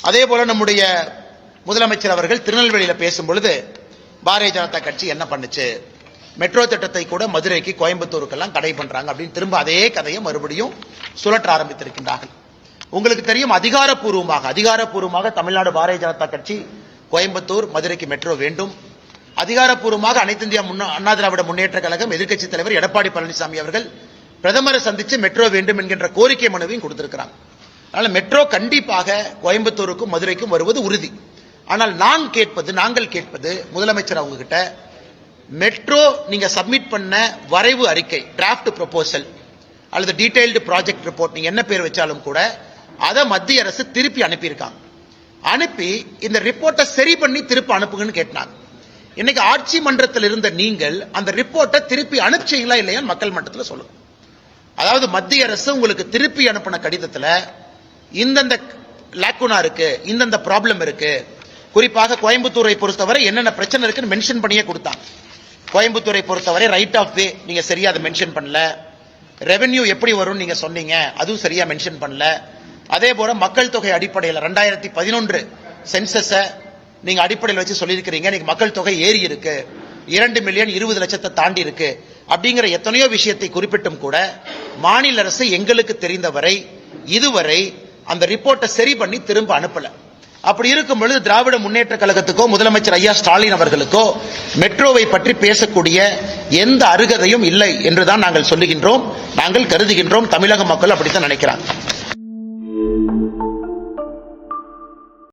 அதே போல நம்முடைய முதலமைச்சர் அவர்கள் திருநெல்வேலியில் பேசும் பொழுது பாரதிய ஜனதா கட்சி என்ன பண்ணுச்சு, மெட்ரோ திட்டத்தை கூட மதுரைக்கு கோயம்புத்தூருக்கெல்லாம் தடை பண்றாங்க அப்படின்னு திரும்ப அதே கதையை மறுபடியும் சுழற்ற ஆரம்பித்திருக்கின்றார்கள். உங்களுக்கு தெரியும், அதிகாரப்பூர்வமாக தமிழ்நாடு பாரதிய ஜனதா கட்சி கோயம்புத்தூர் மதுரைக்கு மெட்ரோ வேண்டும். அதிகாரப்பூர்வமாக அனைத்து இந்திய அண்ணா திராவிட முன்னேற்ற கழகம் எதிர்க்கட்சி தலைவர் எடப்பாடி பழனிசாமி அவர்கள் பிரதமரை சந்தித்து மெட்ரோ வேண்டும் என்கின்ற கோரிக்கை மனுவையும் கொடுத்திருக்கிறாங்க. அதனால மெட்ரோ கண்டிப்பாக கோயம்புத்தூருக்கும் மதுரைக்கும் வருவது உறுதி. ஆனால் நாங்கள் கேட்பது முதலமைச்சர் அவங்க கிட்ட, மெட்ரோ நீங்க சப்மிட் பண்ண வரைவு அறிக்கை, டிராஃப்ட் ப்ரொபோசல் அல்லது டீடைல்டு ப்ராஜெக்ட் ரிப்போர்ட், நீங்க என்ன பேர் வச்சாலும் கூட அதை மத்திய அரசு திருப்பி அனுப்பியிருக்காங்க. அனுப்பி இந்த ரிப்போர்ட்டை சரி பண்ணி திருப்பி அனுப்புங்கன்னு கேட்டாங்க. இன்னைக்கு ஆட்சி மன்றத்தில் இருந்த நீங்கள் அந்த ரிப்போர்ட்டை திருப்பி அனுப்பிச்சீங்களா இல்லையா மக்கள் மன்றத்தில் சொல்லுங்க. அதாவது மத்திய அரசு உங்களுக்கு திருப்பி அனுப்பின கடிதத்தில் இந்தந்த லாக்குனா இருக்கு, இந்தந்த ப்ராப்ளம் இருக்கு, குறிப்பாக கோயம்புத்தூரை பொறுத்தவரை என்னென்ன பிரச்சனை இருக்குன்னு மென்ஷன் பண்ணியே கொடுத்தாங்க. கோயம்புத்தூரை பொறுத்தவரை ரைட் ஆஃப் வே நீங்க சரியா அதை மென்ஷன் பண்ணல, ரெவென்யூ எப்படி வரும் நீங்க சொன்னீங்க அதுவும் சரியா மென்ஷன் பண்ணல. அதே போல மக்கள் தொகை அடிப்படையில் 2011 சென்சஸ நீங்க அடிப்படையில் வச்சு சொல்லியிருக்கிறீங்க, இன்னைக்கு மக்கள் தொகை ஏறி இருக்கு, 2,20,00,000 தாண்டி இருக்கு அப்படிங்கிற எத்தனையோ விஷயத்தை குறிப்பிட்டும் கூட மாநில அரசு எங்களுக்கு தெரிந்தவரை இதுவரை அந்த ரிப்போர்ட்டை சரி பண்ணி திரும்ப அனுப்பல. அப்படி இருக்கும் பொழுது திராவிட முன்னேற்ற கழகத்துக்கோ முதலமைச்சர் ஐயா ஸ்டாலின் அவர்களுக்கோ மெட்ரோவை பற்றி பேசக்கூடிய எந்த அருகதையும் இல்லை என்றுதான் நாங்கள் சொல்லுகின்றோம், நாங்கள் கருதுகின்றோம். தமிழக மக்கள் அப்படித்தான் நினைக்கிறாங்க.